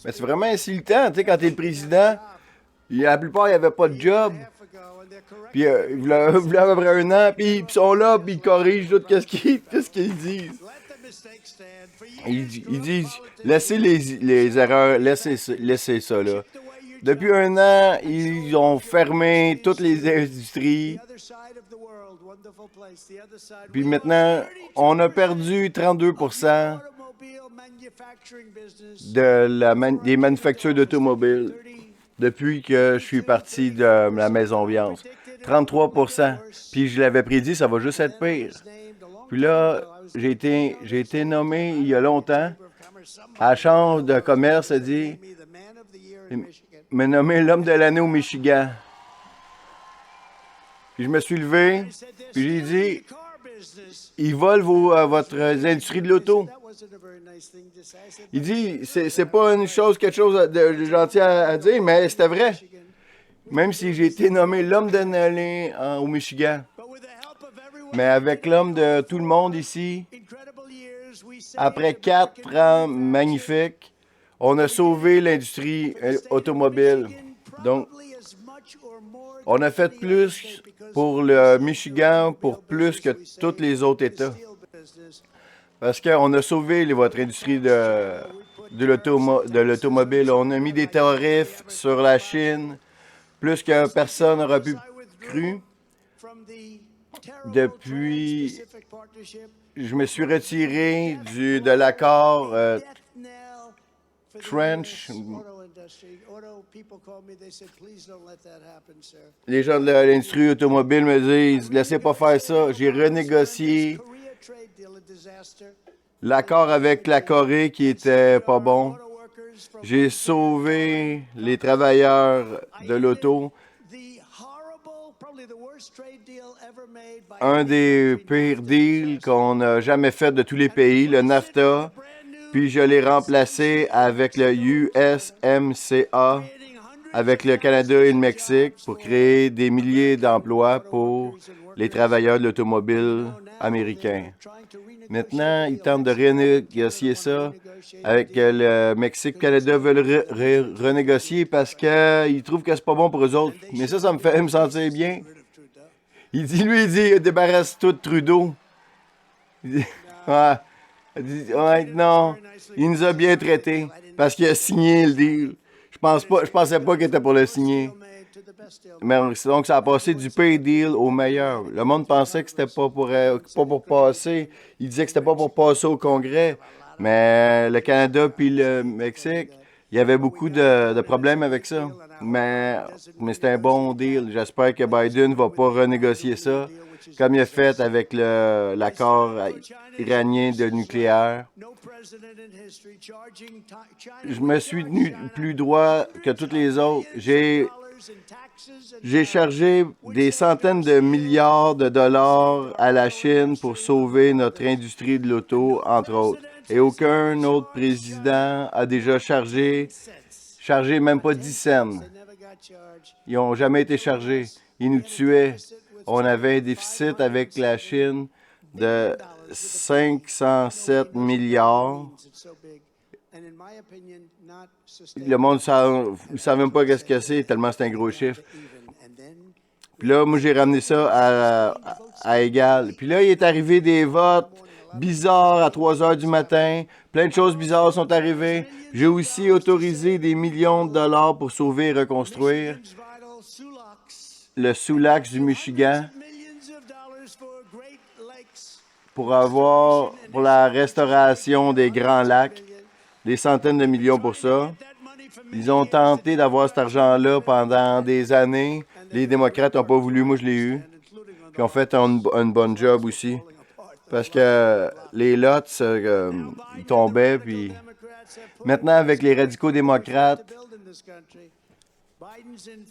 Mais c'est vraiment insultant, tu sais, quand t'es le président, la plupart, ils n'avaient pas de job. Puis, il voulait à peu près un an, puis ils sont là, puis ils corrigent tout qu'est-ce qu'ils disent. Ils disent, laissez les erreurs, laissez ça, là. Depuis un an, ils ont fermé toutes les industries. Puis maintenant, on a perdu 32% des manufactures d'automobiles depuis que je suis parti de la Maison-Blanche. 33%. Puis je l'avais prédit, ça va juste être pire. Puis là, j'ai été nommé il y a longtemps à la Chambre de commerce, a dit, m'a nommé l'homme de l'année au Michigan. Puis je me suis levé, puis j'ai dit, ils volent votre industrie de l'auto. Il dit, c'est pas quelque chose de gentil à dire, mais c'était vrai. Même si j'ai été nommé l'homme de l'année au Michigan. Mais avec l'homme de tout le monde ici, après 4 ans magnifiques, on a sauvé l'industrie automobile. Donc, on a fait plus pour le Michigan, pour plus que tous les autres États. Parce qu'on a sauvé votre industrie de l'automobile. On a mis des tarifs sur la Chine, plus que personne n'aurait pu croire. Depuis, je me suis retiré de l'accord Trench. Les gens de l'industrie automobile me disent, laissez pas faire ça. J'ai renégocié l'accord avec la Corée qui était pas bon. J'ai sauvé les travailleurs de l'auto. Un des pires deals qu'on a jamais fait de tous les pays, le NAFTA. Puis je l'ai remplacé avec le USMCA, avec le Canada et le Mexique, pour créer des milliers d'emplois pour les travailleurs de l'automobile américain. Maintenant, ils tentent de renégocier ça avec le Mexique. Le Canada veulent renégocier parce qu'ils trouvent que c'est pas bon pour eux autres. Mais ça me fait me sentir bien. Il dit, débarrasse-toi de Trudeau. Il dit, ouais, non, il nous a bien traités parce qu'il a signé le deal. Je pensais pas qu'il était pour le signer. Mais donc, ça a passé du pay deal au meilleur. Le monde pensait que c'était pas pour passer. Il disait que c'était pas pour passer au Congrès. Mais le Canada puis le Mexique, il y avait beaucoup de problèmes avec ça. Mais c'était un bon deal. J'espère que Biden ne va pas renégocier ça, comme il a fait avec l'accord iranien de nucléaire. Je me suis tenu plus droit que tous les autres. J'ai chargé des centaines de milliards de dollars à la Chine pour sauver notre industrie de l'auto, entre autres. Et aucun autre président a déjà chargé même pas 10 cents. Ils n'ont jamais été chargés. Ils nous tuaient. On avait un déficit avec la Chine de 507 milliards. Le monde ne savait même pas qu'est-ce que c'est, tellement c'est un gros chiffre. Puis là, moi, j'ai ramené ça à égal. Puis là, il est arrivé des votes bizarres à 3 heures du matin. Plein de choses bizarres sont arrivées. J'ai aussi autorisé des millions de dollars pour sauver et reconstruire le sous-lac du Michigan pour la restauration des grands lacs. Des centaines de millions pour ça. Ils ont tenté d'avoir cet argent-là pendant des années. Les démocrates n'ont pas voulu, moi je l'ai eu. Puis ont fait une bonne job aussi. Parce que les lots, ils tombaient. Puis maintenant, avec les radicaux démocrates,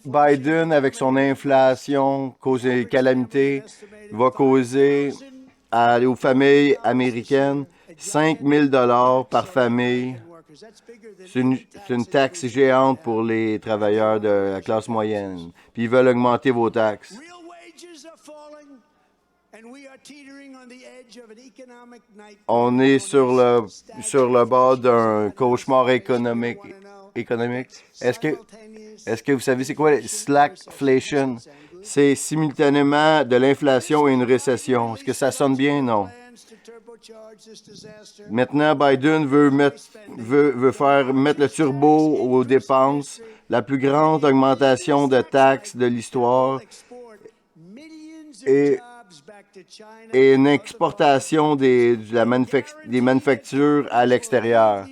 Biden, avec son inflation, cause des calamités, va causer aux familles américaines 5 000 $ par famille. C'est une taxe géante pour les travailleurs de la classe moyenne. Puis ils veulent augmenter vos taxes. On est sur le bord d'un cauchemar économique. économique. Est-ce que vous savez c'est quoi slackflation? C'est simultanément de l'inflation et une récession. Est-ce que ça sonne bien? Non. Maintenant, Biden veut faire mettre le turbo aux dépenses, la plus grande augmentation de taxes de l'histoire et une exportation des manufactures à l'extérieur.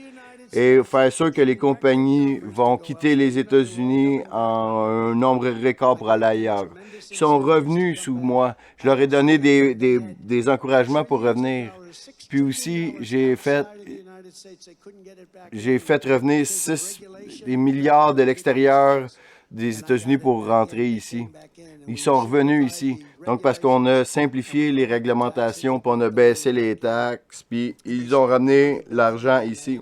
Et faire sûr que les compagnies vont quitter les États-Unis en un nombre record pour aller ailleurs. Ils sont revenus sous moi. Je leur ai donné des encouragements pour revenir. Puis aussi, j'ai fait revenir 6 milliards de l'extérieur des États-Unis pour rentrer ici. Ils sont revenus ici. Donc, parce qu'on a simplifié les réglementations, puis on a baissé les taxes, puis ils ont ramené l'argent ici.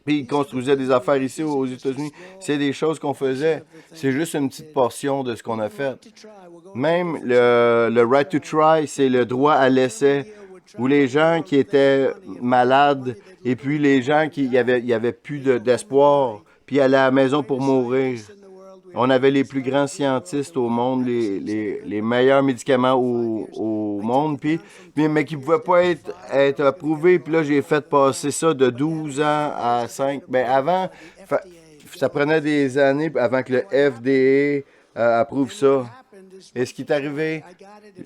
Puis ils construisaient des affaires ici aux États-Unis. C'est des choses qu'on faisait. C'est juste une petite portion de ce qu'on a fait. Même le right to try, c'est le droit à l'essai, où les gens qui étaient malades et puis les gens qui y avait plus d'espoir, puis allaient à la maison pour mourir. On avait les plus grands scientistes au monde, les meilleurs médicaments au monde, mais qui ne pouvaient pas être approuvés. Puis là, j'ai fait passer ça de 12 ans à 5. Bien, avant, ça prenait des années avant que le FDA approuve ça. Et ce qui est arrivé,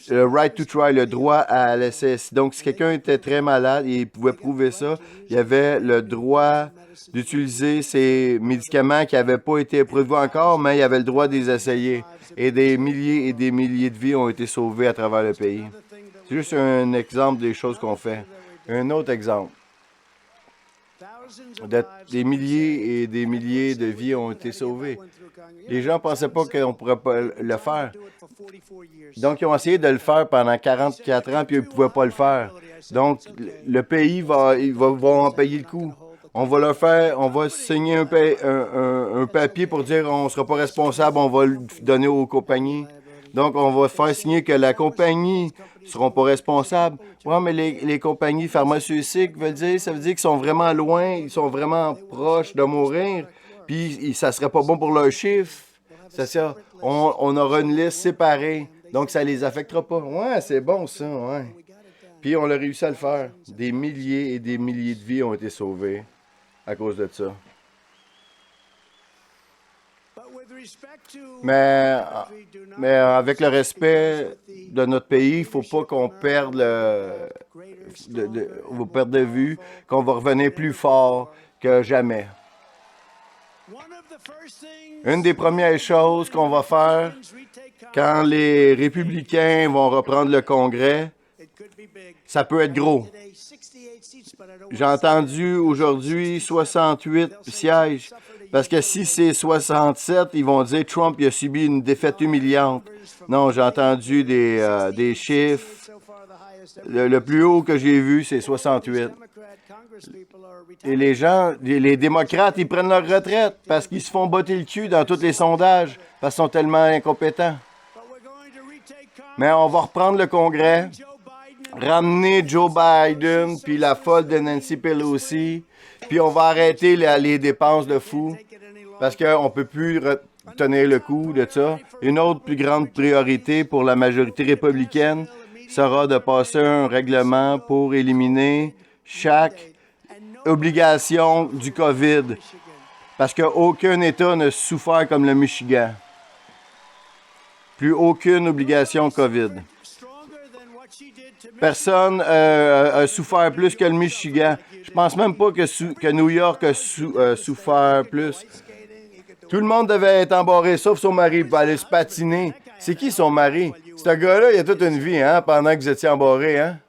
le right to try, le droit à l'essai. Donc, si quelqu'un était très malade et il pouvait prouver ça, il y avait le droit d'utiliser ces médicaments qui n'avaient pas été approuvés encore, mais il y avait le droit de les essayer. Et des milliers et des milliers de vies ont été sauvées à travers le pays. C'est juste un exemple des choses qu'on fait. Un autre exemple. Des milliers et des milliers de vies ont été sauvées. Les gens ne pensaient pas qu'on ne pourrait pas le faire. Donc, ils ont essayé de le faire pendant 44 ans, puis ils ne pouvaient pas le faire. Donc, le pays va en payer le coup. On va signer un papier pour dire on ne sera pas responsable, on va le donner aux compagnies. Donc, on va faire signer que la compagnie ne seront pas responsables. Oui, mais les compagnies pharmaceutiques ça veut dire qu'ils sont vraiment loin, ils sont vraiment proches de mourir, puis ça ne serait pas bon pour leurs chiffres. C'est ça. On aura une liste séparée, donc ça ne les affectera pas. Ouais, c'est bon ça, ouais. Puis on a réussi à le faire. Des milliers et des milliers de vies ont été sauvées à cause de ça. Mais avec le respect de notre pays, il ne faut pas qu'on perde de vue qu'on va revenir plus fort que jamais. Une des premières choses qu'on va faire quand les républicains vont reprendre le Congrès, ça peut être gros. J'ai entendu aujourd'hui 68 sièges. Parce que si c'est 67, ils vont dire Trump il a subi une défaite humiliante. Non, j'ai entendu des chiffres. Le plus haut que j'ai vu, c'est 68. Et les gens, les démocrates, ils prennent leur retraite parce qu'ils se font botter le cul dans tous les sondages parce qu'ils sont tellement incompétents. Mais on va reprendre le Congrès, ramener Joe Biden, puis la folle de Nancy Pelosi, puis on va arrêter les dépenses de fou, parce qu'on ne peut plus tenir le coup de ça. Une autre plus grande priorité pour la majorité républicaine sera de passer un règlement pour éliminer chaque obligation du COVID, parce qu'aucun État n'a souffert comme le Michigan. Plus aucune obligation COVID. Personne a souffert plus que le Michigan. Je pense même pas que New York a souffert plus. Tout le monde devait être embarré, sauf son mari, pour aller se patiner. C'est qui son mari? Ce gars-là, il a toute une vie, hein, pendant que vous étiez embarré, hein?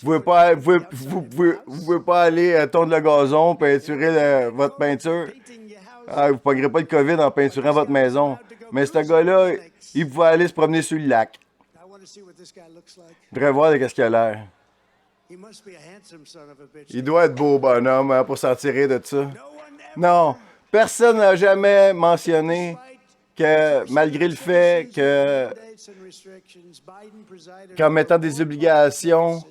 Vous pouvez pas aller tondre le gazon, peinturer votre peinture. Ah, vous ne pognerez pas le COVID en peinturant votre maison. Mais ce gars-là, il pouvait aller se promener sur le lac. Je voudrais voir de qu'est-ce qu'il a l'air. Il doit être beau bonhomme hein, pour s'en tirer de ça. Non, personne n'a jamais mentionné que malgré le fait qu'en mettant des obligations,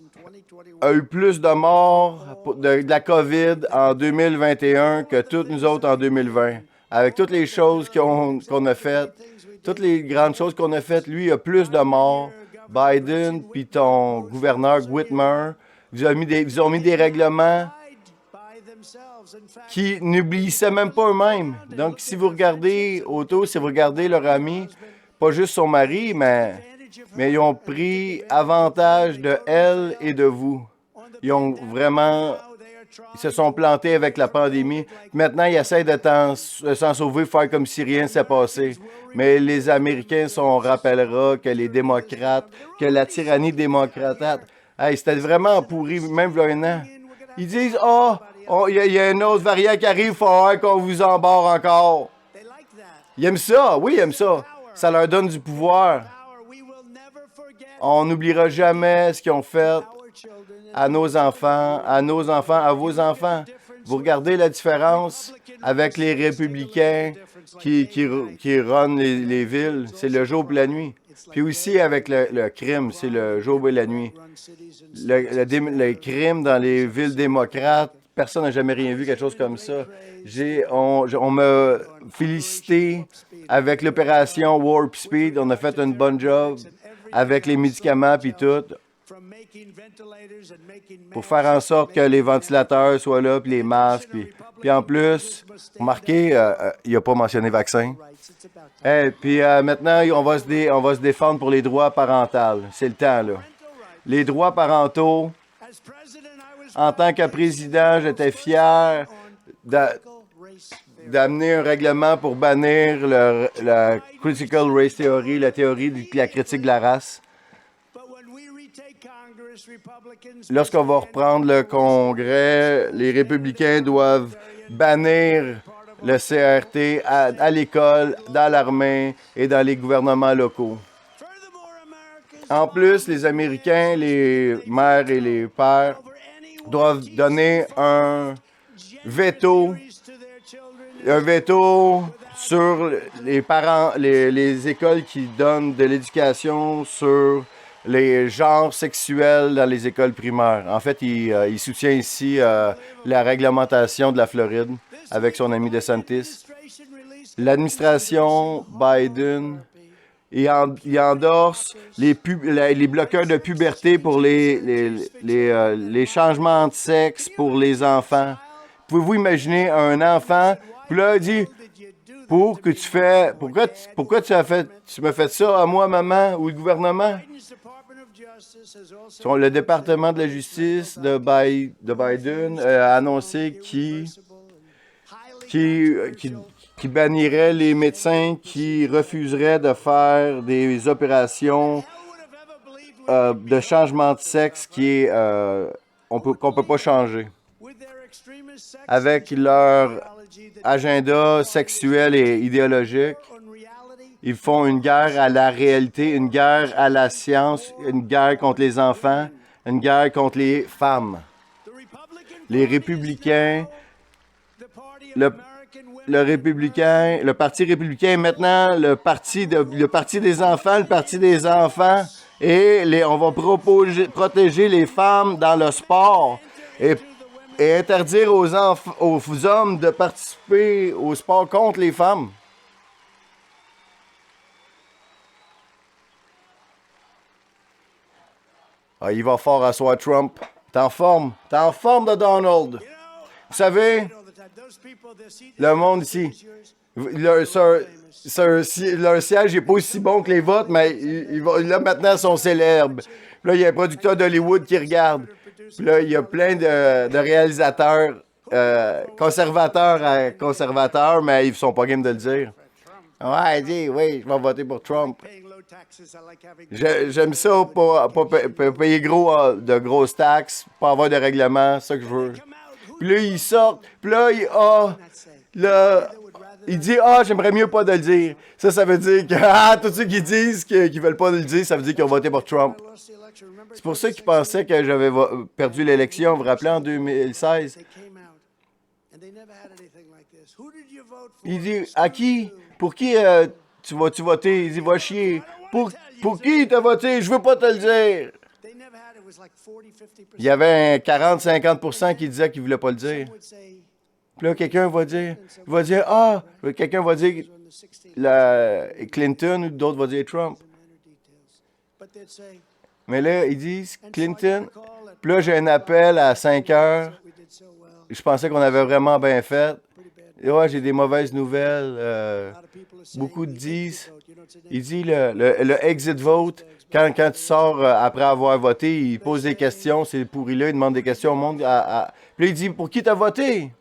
a eu plus de morts de la COVID en 2021 que toutes nous autres en 2020. Avec toutes les choses qu'on a faites, toutes les grandes choses qu'on a faites, lui, il a plus de morts. Biden, puis ton gouverneur Whitmer, vous ont mis des règlements qui n'oubliaient même pas eux-mêmes. Donc, si vous regardez autour, si vous regardez leur ami, pas juste son mari, mais ils ont pris avantage de elle et de vous. Ils se sont plantés avec la pandémie. Maintenant, ils essaient de s'en sauver, faire comme si rien ne s'est passé. Mais les Américains, on rappellera que les démocrates, que la tyrannie démocrate, hey, c'était vraiment pourri, même il y a un an. Ils disent, il y a une autre variante qui arrive, il faut qu'on vous embarre encore. Ils aiment ça, oui, ils aiment ça. Ça leur donne du pouvoir. On n'oubliera jamais ce qu'ils ont fait à nos enfants, à vos enfants. Vous regardez la différence avec les républicains qui runnent les villes. C'est le jour et la nuit. Puis aussi avec le crime, c'est le jour et la nuit. Le crime dans les villes démocrates, personne n'a jamais rien vu, quelque chose comme ça. On m'a félicité avec l'opération Warp Speed. On a fait une bonne job avec les médicaments puis tout, pour faire en sorte que les ventilateurs soient là, puis les masques. Puis en plus, remarquez, il n'a pas mentionné vaccin. Puis maintenant, on va se défendre pour les droits parentaux. C'est le temps, là. Les droits parentaux, en tant que président, j'étais fier d'amener un règlement pour bannir la Critical Race Theory, la théorie de la critique de la race. Lorsqu'on va reprendre le Congrès, les républicains doivent bannir le CRT à l'école, dans l'armée et dans les gouvernements locaux. En plus, les Américains, les mères et les pères doivent donner un veto sur les parents, les écoles qui donnent de l'éducation sur les genres sexuels dans les écoles primaires. En fait, il soutient ici la réglementation de la Floride avec son ami DeSantis. L'administration Biden, il endorse les bloqueurs de puberté pour les changements de sexe pour les enfants. Pouvez-vous imaginer un enfant, puis là, il dit, pourquoi tu m'as fait ça à moi, maman, ou le gouvernement? Le département de la justice de Biden a annoncé qu'il bannirait les médecins qui refuseraient de faire des opérations de changement de sexe qu'on peut pas changer. Avec leur agenda sexuel et idéologique, ils font une guerre à la réalité, une guerre à la science, une guerre contre les enfants, une guerre contre les femmes. Les républicains, le Parti républicain est maintenant le parti des enfants, et on va protéger les femmes dans le sport et interdire aux hommes de participer au sport contre les femmes. Il va fort à soi, Trump. T'es en forme de Donald. Vous savez, le monde ici, leur siège n'est pas aussi bon que les vôtres, mais là, maintenant, ils sont célèbres. Puis là, il y a un producteur d'Hollywood qui regarde. Puis là, il y a plein de réalisateurs conservateurs, mais ils ne sont pas game de le dire. Ouais, dis, oui, je vais voter pour Trump. J'aime ça, pas payer de grosses taxes, pas avoir de règlements, c'est ça que je veux. Puis là, il sort, puis là, il dit, j'aimerais mieux pas de le dire. Ça veut dire que, tous ceux qui disent qu'ils veulent pas le dire, ça veut dire qu'ils ont voté pour Trump. C'est pour ça qu'ils pensaient que j'avais perdu l'élection, vous vous rappelez, en 2016. Il dit, pour qui tu vas-tu voter? Il dit, va chier. Pour qui t'as voté? Je veux pas te le dire. Il y avait un 40-50% qui disaient qu'ils ne voulaient pas le dire. Puis là, quelqu'un va dire, quelqu'un va dire Clinton ou d'autres vont dire Trump. Mais là, ils disent Clinton. Puis là, j'ai un appel à 5 heures. Je pensais qu'on avait vraiment bien fait. Et ouais, j'ai des mauvaises nouvelles. Beaucoup disent, il dit le exit vote, quand tu sors après avoir voté, il pose des questions, c'est pourri-là, il demande des questions au monde. Puis là, il dit, pour qui t'as voté?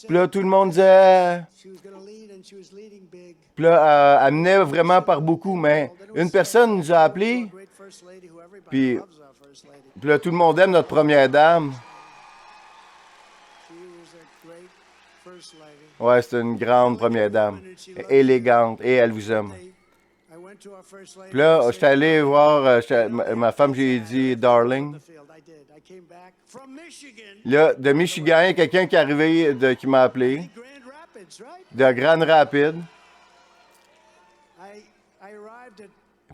Puis là, tout le monde disait... Puis là, elle menait vraiment par beaucoup, mais une personne nous a appelés, puis là, tout le monde aime notre première dame. Ouais, c'est une grande première dame, élégante, et elle vous aime. Puis là, j'étais allé voir, ma femme, j'ai dit « Darling ». Là, de Michigan, il y a quelqu'un qui est arrivé, qui m'a appelé, de Grand Rapids.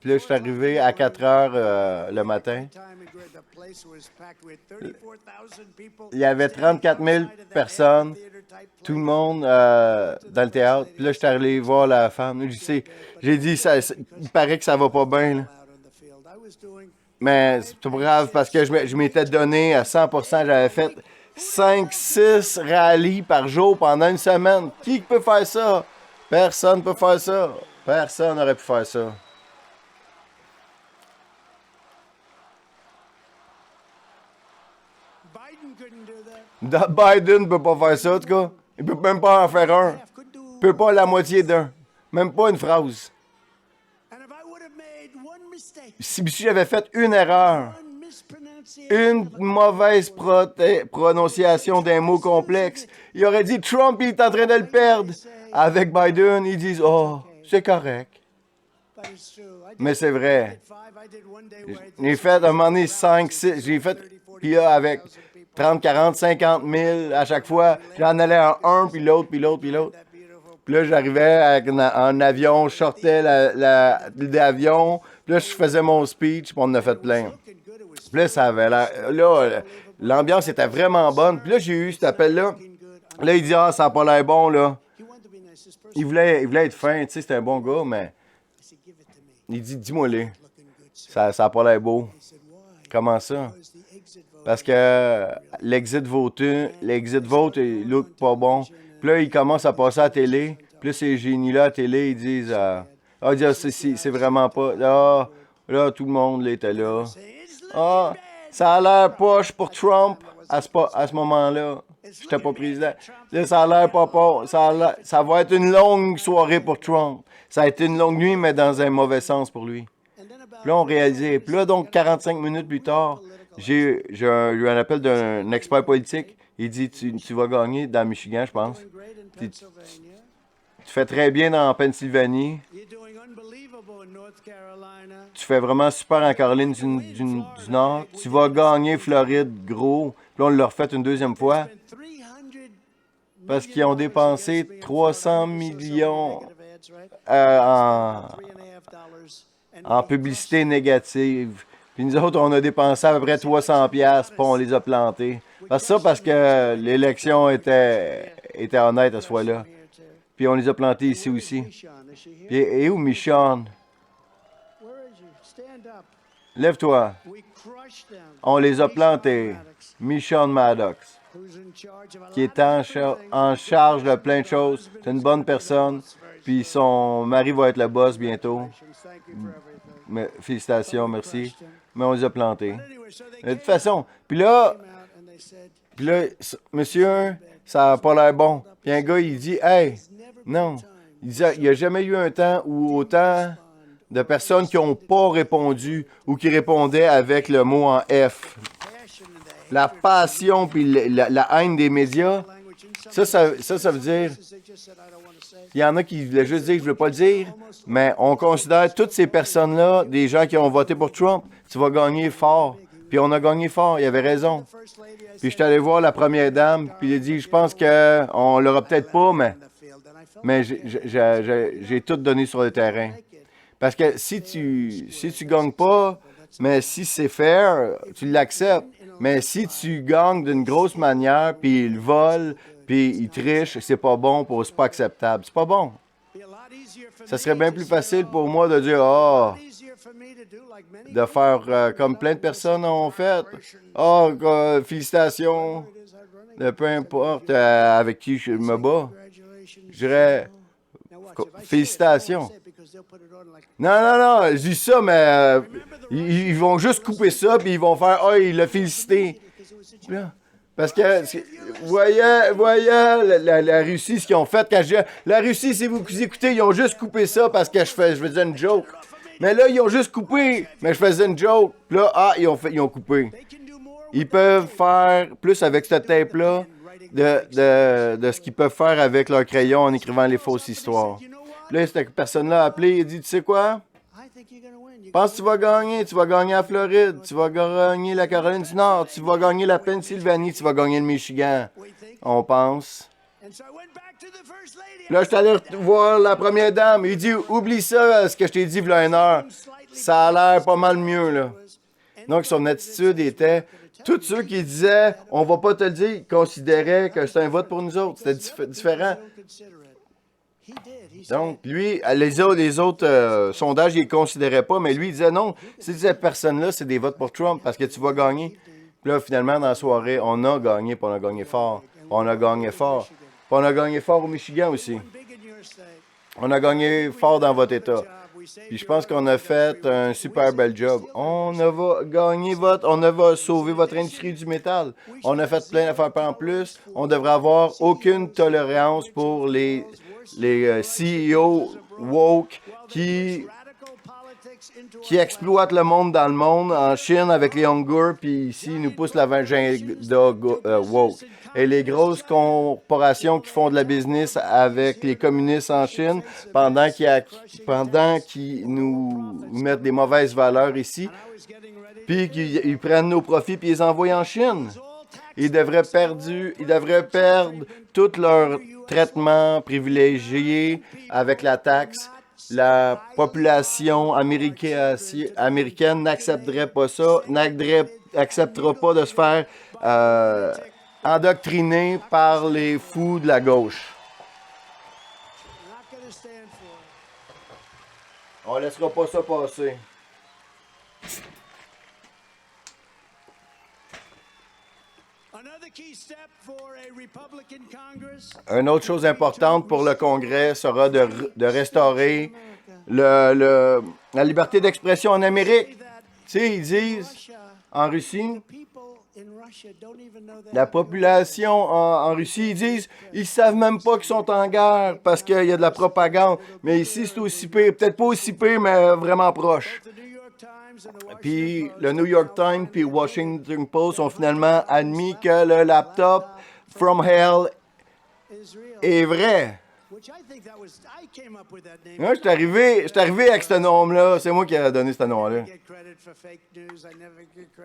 Puis là, je suis arrivé à 4 heures le matin. Il y avait 34 000 personnes, tout le monde dans le théâtre. Puis là, je suis allé voir la femme. J'ai dit, il paraît que ça va pas bien, là. Mais c'est pas grave parce que je m'étais donné à 100%. J'avais fait 5-6 rallyes par jour pendant une semaine. Qui peut faire ça? Personne ne peut faire ça. Personne n'aurait pu faire ça. Biden ne peut pas faire ça, en tout cas. Il ne peut même pas en faire un. Il ne peut pas la moitié d'un. Même pas une phrase. Si j'avais fait une erreur, une mauvaise prononciation d'un mot complexe, il aurait dit Trump, il est en train de le perdre. Avec Biden, ils disent oh, c'est correct. Mais c'est vrai. J'ai fait à un moment donné 5, 6, j'ai fait, puis là, avec 30, 40, 50 000 à chaque fois, j'en allais en un, puis l'autre, puis l'autre, puis l'autre. Puis là, j'arrivais en avion, je sortais l'avion, puis là, je faisais mon speech, puis on en a fait plein. Puis là, ça avait l'air... Là, l'ambiance était vraiment bonne. Puis là, j'ai eu cet appel-là. Là, il dit « Ah, ça n'a pas l'air bon, là. » Il voulait être fin, tu sais, c'était un bon gars, mais... Il dit « Dis-moi-les. Ça n'a pas l'air beau. » Comment ça? Parce que l'exit vote, il look pas bon. Puis là, il commence à passer à la télé. Puis là, ces génies-là à la télé, ils disent c'est vraiment pas... Là, tout le monde là, était là. Ah, ça a l'air poche pour Trump à ce moment-là. J'étais pas président. Là, ça a l'air pas poche. Ça va être une longue soirée pour Trump. Ça a été une longue nuit, mais dans un mauvais sens pour lui. Puis là, on réalisait. Puis là, donc, 45 minutes plus tard, j'ai eu un appel d'un expert politique. Il dit, tu vas gagner dans Michigan, je pense. Tu fais très bien en Pennsylvanie. Tu fais vraiment super en Caroline du Nord. Tu vas gagner Floride, gros. Puis là, on l'a refait une deuxième fois. Parce qu'ils ont dépensé 300 millions en publicité négative. Puis nous autres, on a dépensé à peu près 300$, puis on les a plantés. Parce que l'élection était honnête à ce fois-là. Puis on les a plantés ici aussi. Puis, et où Michonne? Lève-toi. On les a plantés. Michonne Maddox, qui est en charge de plein de choses. C'est une bonne personne. Puis son mari va être le boss bientôt. Mais, félicitations, merci. Mais on les a plantés. De toute façon, puis là, monsieur, ça n'a pas l'air bon. Puis un gars, il dit, hey, non. Il n'y a jamais eu un temps où autant de personnes qui n'ont pas répondu ou qui répondaient avec le mot en F. La passion puis la haine des médias, ça veut dire... Il y en a qui voulaient juste dire que je ne veux pas le dire, mais on considère toutes ces personnes-là, des gens qui ont voté pour Trump, tu vas gagner fort. Puis on a gagné fort, il avait raison. Puis je suis allé voir la première dame, puis il a dit, je pense qu'on l'aura peut-être pas, mais mais j'ai tout donné sur le terrain. Parce que si tu gagnes pas, mais si c'est fair, tu l'acceptes. Mais si tu gagnes d'une grosse manière, puis ils volent, puis ils trichent, c'est pas bon, c'est pas acceptable. C'est pas bon. Ça serait bien plus facile pour moi de dire, de faire comme plein de personnes ont fait. Félicitations. Peu importe avec qui je me bats. Je dirais, félicitations. Non, je dis ça, mais ils vont juste couper ça, puis ils vont faire, il l'a félicité. Parce que, voyez la Russie, ce qu'ils ont fait quand je dis, la Russie, si vous écoutez, ils ont juste coupé ça parce que je faisais une joke. Mais là, ils ont juste coupé, mais je faisais une joke. Là, ils ont coupé. Ils peuvent faire plus avec cette tape-là de ce qu'ils peuvent faire avec leur crayon en écrivant les fausses histoires. Là, cette personne-là a appelé, il dit, tu sais quoi? Pense que tu vas gagner la Floride, tu vas gagner la Caroline du Nord, tu vas gagner la Pennsylvanie, tu vas gagner le Michigan. On pense. Là, je suis allé voir la première dame. Il dit, oublie ça, ce que je t'ai dit il y a une heure. Ça a l'air pas mal mieux, là. Donc, son attitude était, tous ceux qui disaient, on va pas te le dire, considéraient que c'était un vote pour nous autres. C'était différent. Donc, lui, les autres sondages, il ne considérait pas, mais lui, il disait non, cette personne-là, c'est des votes pour Trump parce que tu vas gagner. Puis là, finalement, dans la soirée, on a gagné, puis on a gagné fort. On a gagné fort. Puis on a gagné fort au Michigan aussi. On a gagné fort dans votre État. Puis je pense qu'on a fait un super bel job. On a gagné on a sauvé votre industrie du métal. On a fait plein d'affaires en plus. On devrait avoir aucune tolérance pour les CEO woke qui exploitent le monde dans le monde, en Chine avec les Uyghurs, puis ici, ils nous poussent l'agenda woke. Et les grosses corporations qui font de la business avec les communistes en Chine, pendant qu'ils nous mettent des mauvaises valeurs ici, puis qu'ils prennent nos profits puis ils les envoient en Chine. Ils devraient perdre tout leur traitement privilégié avec la taxe. La population américaine n'accepterait pas ça, n'acceptera pas de se faire endoctriner par les fous de la gauche. On ne laissera pas ça passer. Une autre chose importante pour le Congrès sera de restaurer la liberté d'expression en Amérique. Tu sais, ils disent en Russie, la population en Russie, ils disent, ils savent même pas qu'ils sont en guerre parce qu'il y a de la propagande. Mais ici, c'est aussi pire. Peut-être pas aussi pire, mais vraiment proche. Puis le New York Times puis Washington Post ont finalement admis que le laptop from hell est vrai. Moi, je suis arrivé avec ce nom-là. C'est moi qui ai donné ce nom-là.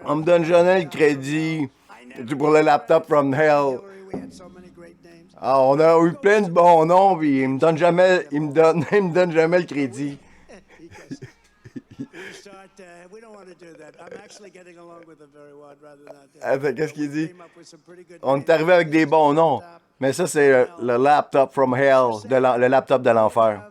On me donne jamais le crédit pour le laptop from hell. On a eu plein de bons noms, puis il me donne jamais le crédit. Qu'est-ce qu'il dit? On est arrivé avec des bons noms. Mais ça, c'est le laptop from hell, le laptop de l'enfer.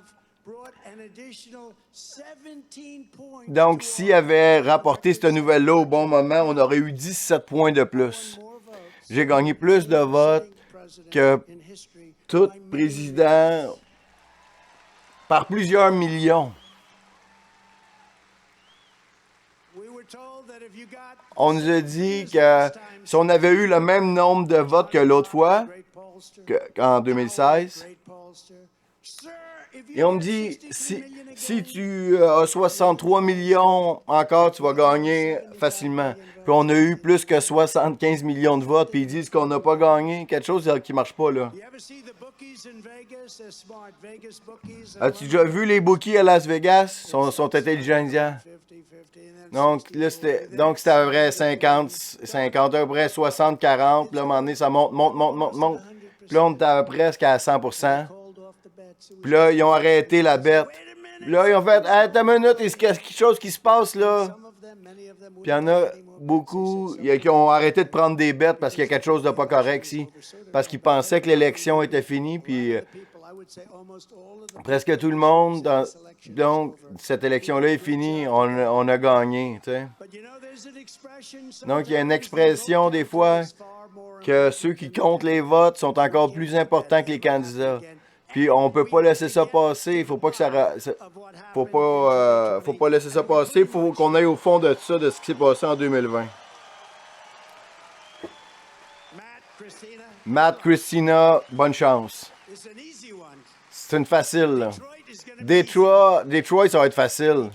Donc, s'il avait rapporté cette nouvelle-là au bon moment, on aurait eu 17 points de plus. J'ai gagné plus de votes que tout président par plusieurs millions. On nous a dit que si on avait eu le même nombre de votes que l'autre fois, qu'en 2016, et on me dit, si tu as 63 millions encore, tu vas gagner facilement. Puis on a eu plus que 75 millions de votes, puis ils disent qu'on n'a pas gagné. Quelque chose qui ne marche pas, là. As-tu déjà vu les bookies à Las Vegas? Ils sont intelligents. Donc, là, c'était à peu près 50, à peu près 60, 40. Puis là, à un moment donné, ça monte. Puis là, on était presque à 100%. Puis là, ils ont arrêté la bête. Puis là, ils ont fait, hey, attends une minute, il y a quelque chose qui se passe là. Puis il y en a beaucoup qui ont arrêté de prendre des bêtes parce qu'il y a quelque chose de pas correct ici. Parce qu'ils pensaient que l'élection était finie, puis presque tout le monde, donc cette élection-là est finie, on a gagné. Tu sais. Donc il y a une expression des fois que ceux qui comptent les votes sont encore plus importants que les candidats. Puis on peut pas laisser ça passer. Il faut pas que faut pas laisser ça passer. Il faut qu'on aille au fond de ça, de ce qui s'est passé en 2020. Matt, Christina, bonne chance. C'est une facile, là. Detroit, ça va être facile.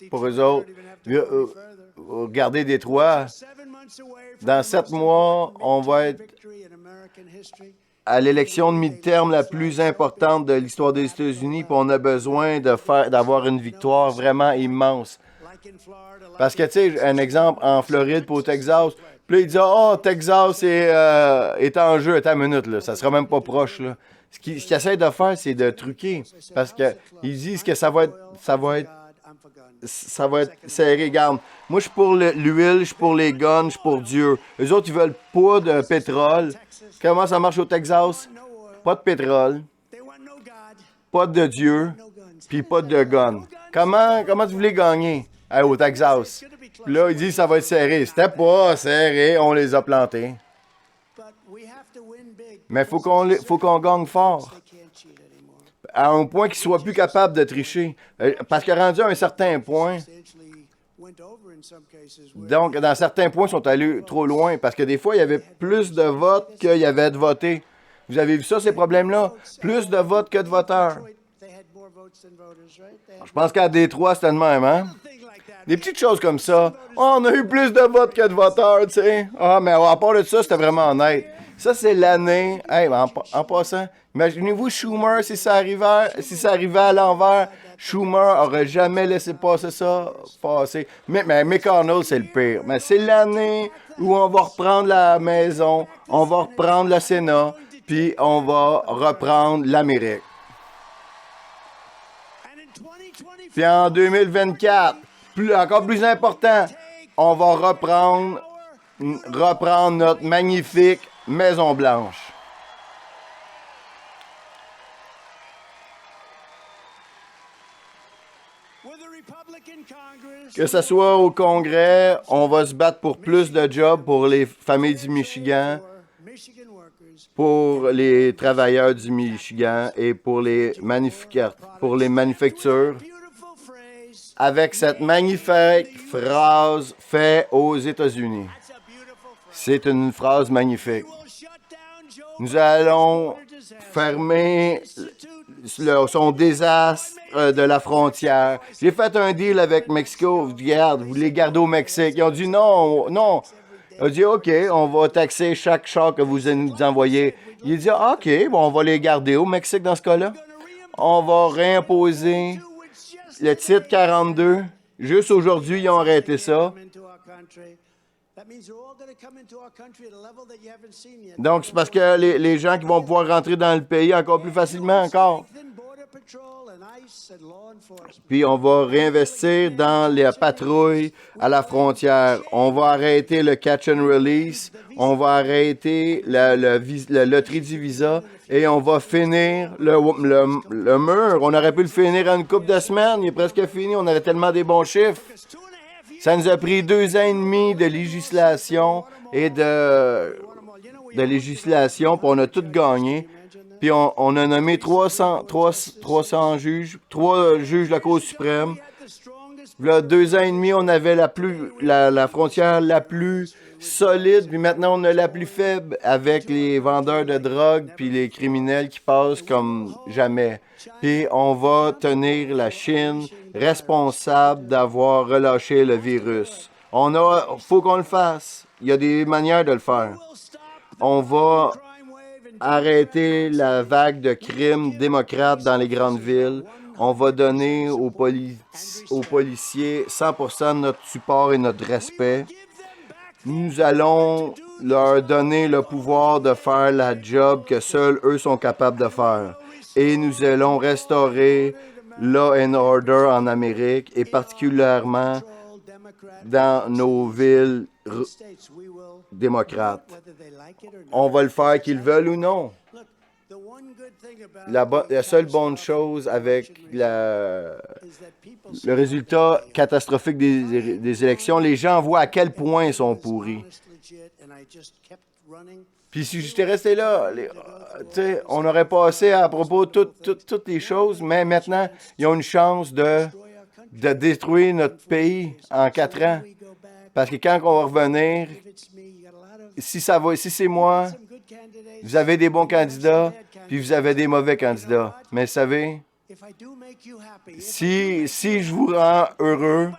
Pour eux autres, regardez Detroit. Dans 7 mois, on va être à l'élection de mi-terme la plus importante de l'histoire des États-Unis, puis on a besoin d'avoir une victoire vraiment immense. Parce que, tu sais, un exemple, en Floride puis au Texas, puis là, il dit « Oh, Texas est en jeu. » Attends une minute, là, ça sera même pas proche, là. Ce qu'ils essaient de faire, c'est de truquer. Parce qu'ils disent que ça va être serré. Regarde, moi, je suis pour l'huile, je suis pour les guns, je suis pour Dieu. Eux autres, ils veulent pas de pétrole. Comment ça marche au Texas? Pas de pétrole, pas de Dieu, puis pas de guns. Comment tu voulais gagner au Texas? Puis là, ils disent que ça va être serré. C'était pas serré, on les a plantés. Mais il faut qu'on gagne fort. À un point qu'ils ne soient plus capables de tricher. Parce que rendu à un certain point, donc dans certains points, ils sont allés trop loin. Parce que des fois, il y avait plus de votes qu'il y avait de votés. Vous avez vu ça, ces problèmes-là? Plus de votes que de voteurs. Je pense qu'à Détroit, c'était le même, hein? Des petites choses comme ça. Oh, on a eu plus de votes que de voteurs, tu sais. Ah, mais à part de ça, c'était vraiment honnête. Ça, c'est l'année. Hey, en passant, imaginez-vous Schumer, si ça arrivait à l'envers, Schumer aurait jamais laissé passer ça. Mais McConnell, c'est le pire. Mais c'est l'année où on va reprendre la maison, on va reprendre le Sénat, puis on va reprendre l'Amérique. Puis en 2024, encore plus important, on va reprendre notre magnifique Maison-Blanche. Que ce soit au Congrès, on va se battre pour plus de jobs pour les familles du Michigan, pour les travailleurs du Michigan et pour les manufactures. Avec cette magnifique phrase faite aux États-Unis. C'est une phrase magnifique. Nous allons fermer son désastre de la frontière. J'ai fait un deal avec Mexico. Regarde, vous les gardez au Mexique. Ils ont dit non. Ils ont dit OK, on va taxer chaque char que vous nous envoyez. Il a dit OK, bon, on va les garder au Mexique dans ce cas-là. On va réimposer le titre 42. Juste aujourd'hui, ils ont arrêté ça. Donc, c'est parce que les gens qui vont pouvoir rentrer dans le pays encore plus facilement encore. Puis, on va réinvestir dans les patrouilles à la frontière. On va arrêter le catch and release. On va arrêter la loterie du visa. Et on va finir le mur. On aurait pu le finir en une couple de semaines. Il est presque fini. On avait tellement des bons chiffres. Ça nous a pris 2 ans et demi de législation et de législation, puis on a tout gagné. Puis on a nommé 300 juges, 3 juges de la Cour suprême. Là, 2 ans et demi, on avait la frontière la plus solide, puis maintenant on a la plus faible avec les vendeurs de drogue puis les criminels qui passent comme jamais. Puis on va tenir la Chine responsable d'avoir relâché le virus. Faut qu'on le fasse. Il y a des manières de le faire. On va arrêter la vague de crimes démocrates dans les grandes villes. On va donner aux policiers 100% de notre support et notre respect. Nous allons leur donner le pouvoir de faire la job que seuls eux sont capables de faire. Et nous allons restaurer law and order en Amérique et particulièrement dans nos villes démocrates. On va le faire qu'ils veulent ou non. La seule bonne chose avec le résultat catastrophique des élections, les gens voient à quel point ils sont pourris. Puis si j'étais resté là, on aurait passé à propos de toutes les choses, mais maintenant, ils ont une chance de détruire notre pays en 4 ans. Parce que quand on va revenir, si c'est moi, vous avez des bons candidats, puis vous avez des mauvais candidats. Mais vous savez, si je vous rends heureux,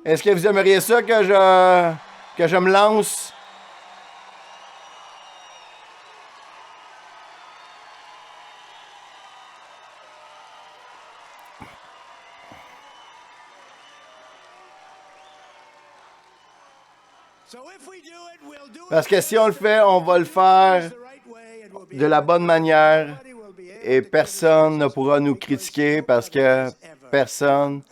est-ce que vous aimeriez ça que je me lance? Parce que si on le fait, on va le faire de la bonne manière et personne ne pourra nous critiquer parce que personne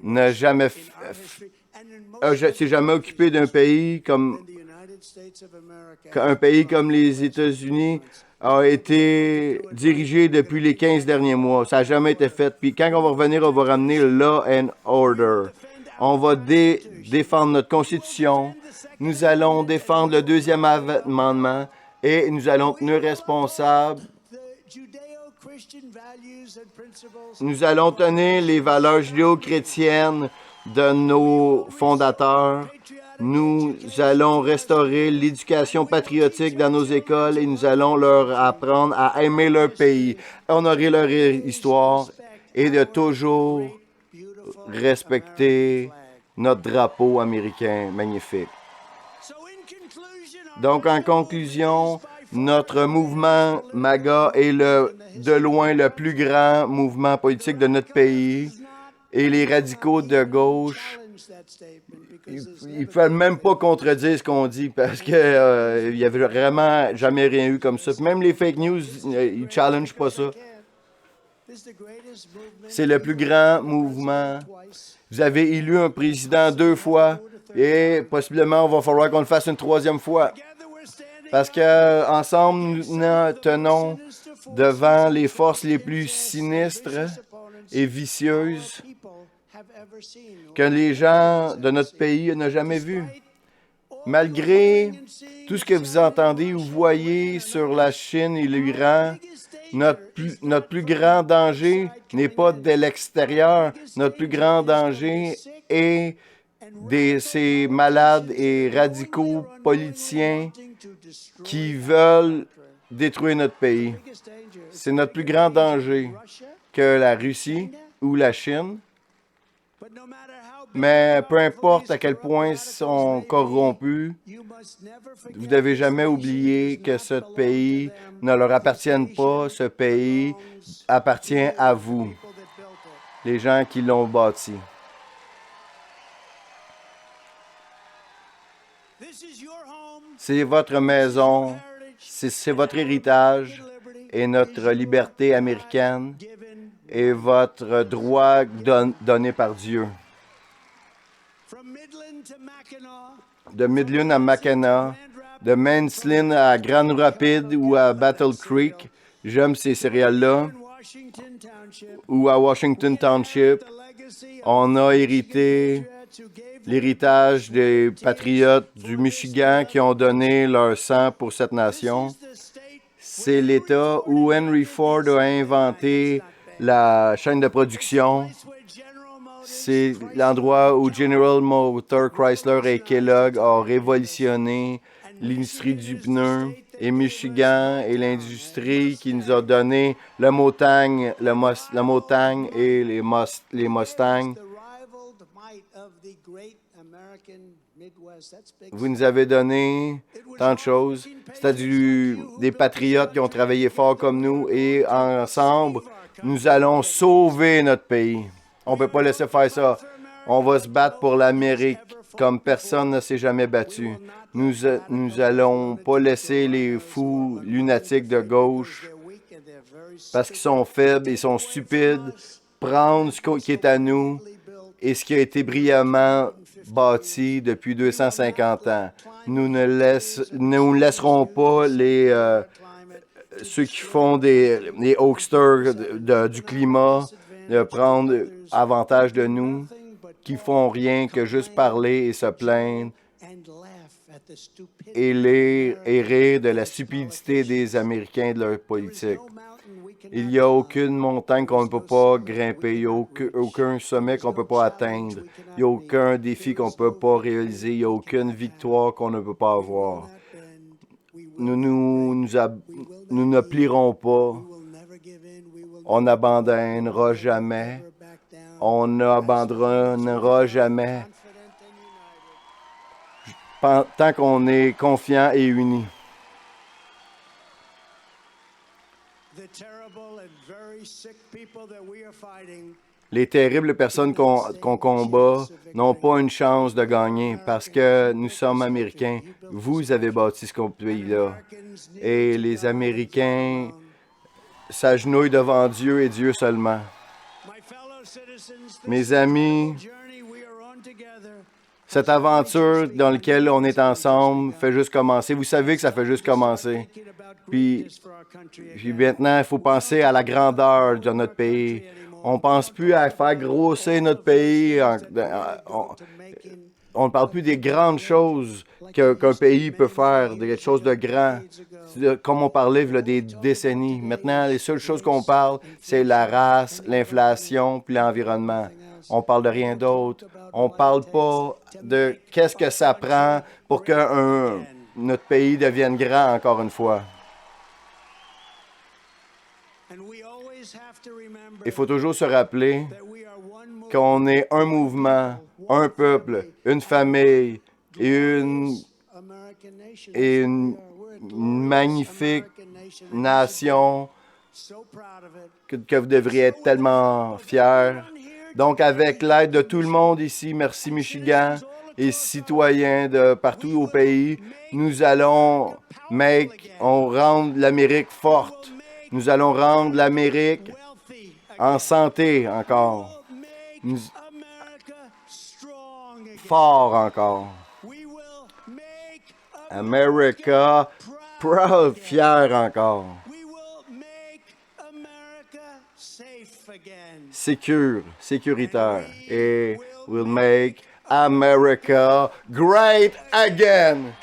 n'a jamais s'est jamais occupé d'un pays comme un pays comme les États-Unis a été dirigé depuis les 15 derniers mois. Ça n'a jamais été fait. Puis quand on va revenir, on va ramener le law and order. On va défendre notre Constitution. Nous allons défendre le deuxième amendement et nous allons tenir responsables. Nous allons tenir les valeurs judéo-chrétiennes de nos fondateurs. Nous allons restaurer l'éducation patriotique dans nos écoles et nous allons leur apprendre à aimer leur pays, honorer leur histoire et de toujours respecter notre drapeau américain magnifique. Donc, en conclusion, notre mouvement MAGA est de loin le plus grand mouvement politique de notre pays et les radicaux de gauche, ils ne peuvent même pas contredire ce qu'on dit parce qu'il n'y avait vraiment jamais rien eu comme ça. Puis même les fake news, ils ne challengent pas ça. C'est le plus grand mouvement. Vous avez élu un président 2 fois et possiblement, il va falloir qu'on le fasse une 3e fois. Parce qu'ensemble, nous tenons devant les forces les plus sinistres et vicieuses que les gens de notre pays n'ont jamais vues. Malgré tout ce que vous entendez ou voyez sur la Chine et l'Iran, notre plus grand danger n'est pas de l'extérieur. Notre plus grand danger est ces malades et radicaux politiciens qui veulent détruire notre pays. C'est notre plus grand danger que la Russie ou la Chine. Mais peu importe à quel point ils sont corrompus, vous ne devez jamais oublier que ce pays ne leur appartient pas. Ce pays appartient à vous, les gens qui l'ont bâti. C'est votre maison, c'est votre héritage et notre liberté américaine et votre droit donné par Dieu. De Midland à Mackinac, de Mansfield à Grand Rapids ou à Battle Creek, j'aime ces céréales-là, ou à Washington Township, on a hérité l'héritage des patriotes du Michigan qui ont donné leur sang pour cette nation. C'est l'État où Henry Ford a inventé la chaîne de production. C'est l'endroit où General Motors, Chrysler et Kellogg ont révolutionné l'industrie du pneu. Et Michigan est l'industrie qui nous a donné le Motang et les Mustangs. Vous nous avez donné tant de choses. C'était des patriotes qui ont travaillé fort comme nous et ensemble, nous allons sauver notre pays. On ne peut pas laisser faire ça. On va se battre pour l'Amérique comme personne ne s'est jamais battu. Nous allons pas laisser les fous lunatiques de gauche, parce qu'ils sont faibles et sont stupides, prendre ce qui est à nous et ce qui a été brillamment bâti depuis 250 ans. Nous ne laisserons pas ceux qui font les hoaxers du climat prendre avantage de nous, qui font rien que juste parler et se plaindre et rire de la stupidité des Américains et de leur politique. Il n'y a aucune montagne qu'on ne peut pas grimper, il n'y a aucun sommet qu'on ne peut pas atteindre, il n'y a aucun défi qu'on ne peut pas réaliser, il n'y a aucune victoire qu'on ne peut pas avoir. Nous ne plierons pas, on n'abandonnera jamais, on n'abandonnera jamais tant qu'on est confiant et unis. Les terribles personnes qu'on combat n'ont pas une chance de gagner parce que nous sommes Américains. Vous avez bâti ce pays-là. Et les Américains s'agenouillent devant Dieu et Dieu seulement. Mes amis, cette aventure dans laquelle on est ensemble fait juste commencer. Vous savez que ça fait juste commencer. Puis maintenant, il faut penser à la grandeur de notre pays. On ne pense plus à faire grossir notre pays. On ne parle plus des grandes choses qu'un pays peut faire, des choses de grand, comme on parlait il y a des décennies. Maintenant, les seules choses qu'on parle, c'est la race, l'inflation, puis l'environnement. On parle de rien d'autre. On ne parle pas de qu'est-ce que ça prend pour que notre pays devienne grand encore une fois. Il faut toujours se rappeler qu'on est un mouvement, un peuple, une famille et une magnifique nation que vous devriez être tellement fiers. Donc, avec l'aide de tout le monde ici, merci Michigan, et citoyens de partout au pays, nous allons rendre l'Amérique forte. Nous allons rendre l'Amérique en santé encore. Fort encore. America proud, fier encore. Sécuritaire. Et we'll make America great again.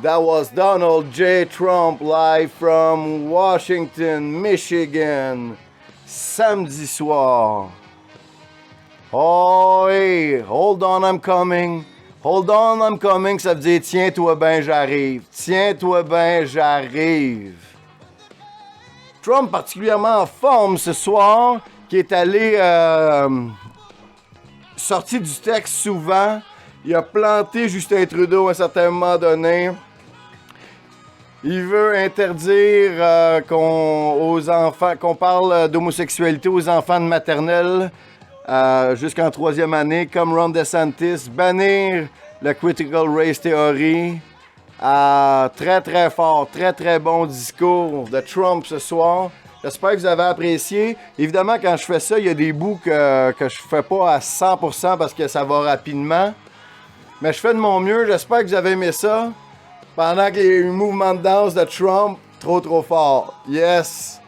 That was Donald J. Trump live from Washington, Michigan, samedi soir. Oh, hey, hold on, I'm coming. Hold on, I'm coming, ça veut dire tiens-toi ben, j'arrive. Tiens-toi ben, j'arrive. Trump particulièrement en forme ce soir, qui est allé sorti du texte souvent. Il a planté Justin Trudeau à un certain moment donné. Il veut interdire qu'on parle d'homosexualité aux enfants de maternelle jusqu'en 3e année, comme Ron DeSantis, bannir le Critical Race Theory. Très, très fort, très, très bon discours de Trump ce soir. J'espère que vous avez apprécié. Évidemment, quand je fais ça, il y a des bouts que je fais pas à 100% parce que ça va rapidement. Mais je fais de mon mieux. J'espère que vous avez aimé ça. Pendant qu'il y a eu un mouvement de danse de Trump, trop fort. Yes.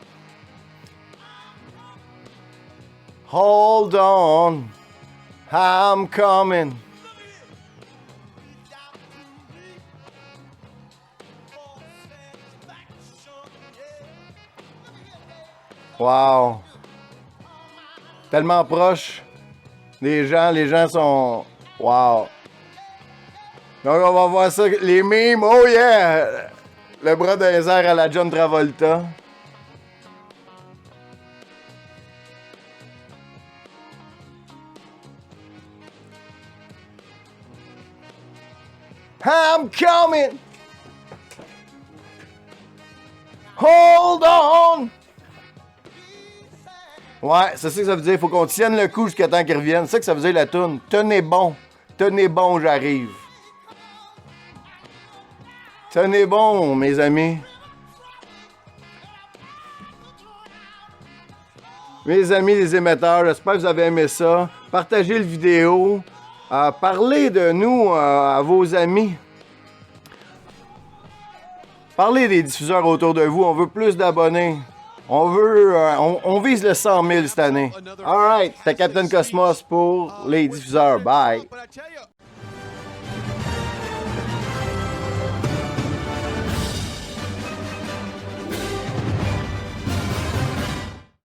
Hold on. I'm coming. Wow. Tellement proche. Les gens sont... Wow. Donc, on va voir ça. Les mimes, oh yeah! Le bras dans les airs à la John Travolta. I'm coming! Hold on! Ouais, c'est ça que ça veut dire. Il faut qu'on tienne le coup jusqu'à temps qu'il revienne. C'est ça que ça veut dire la toune. Tenez bon. Tenez bon, j'arrive. Tenez bon, mes amis. Mes amis les émetteurs, j'espère que vous avez aimé ça. Partagez le vidéo. Parlez de nous à vos amis. Parlez des diffuseurs autour de vous. On veut plus d'abonnés. On vise le 100 000 cette année. All right, c'était Captain Cosmos pour les diffuseurs. Bye.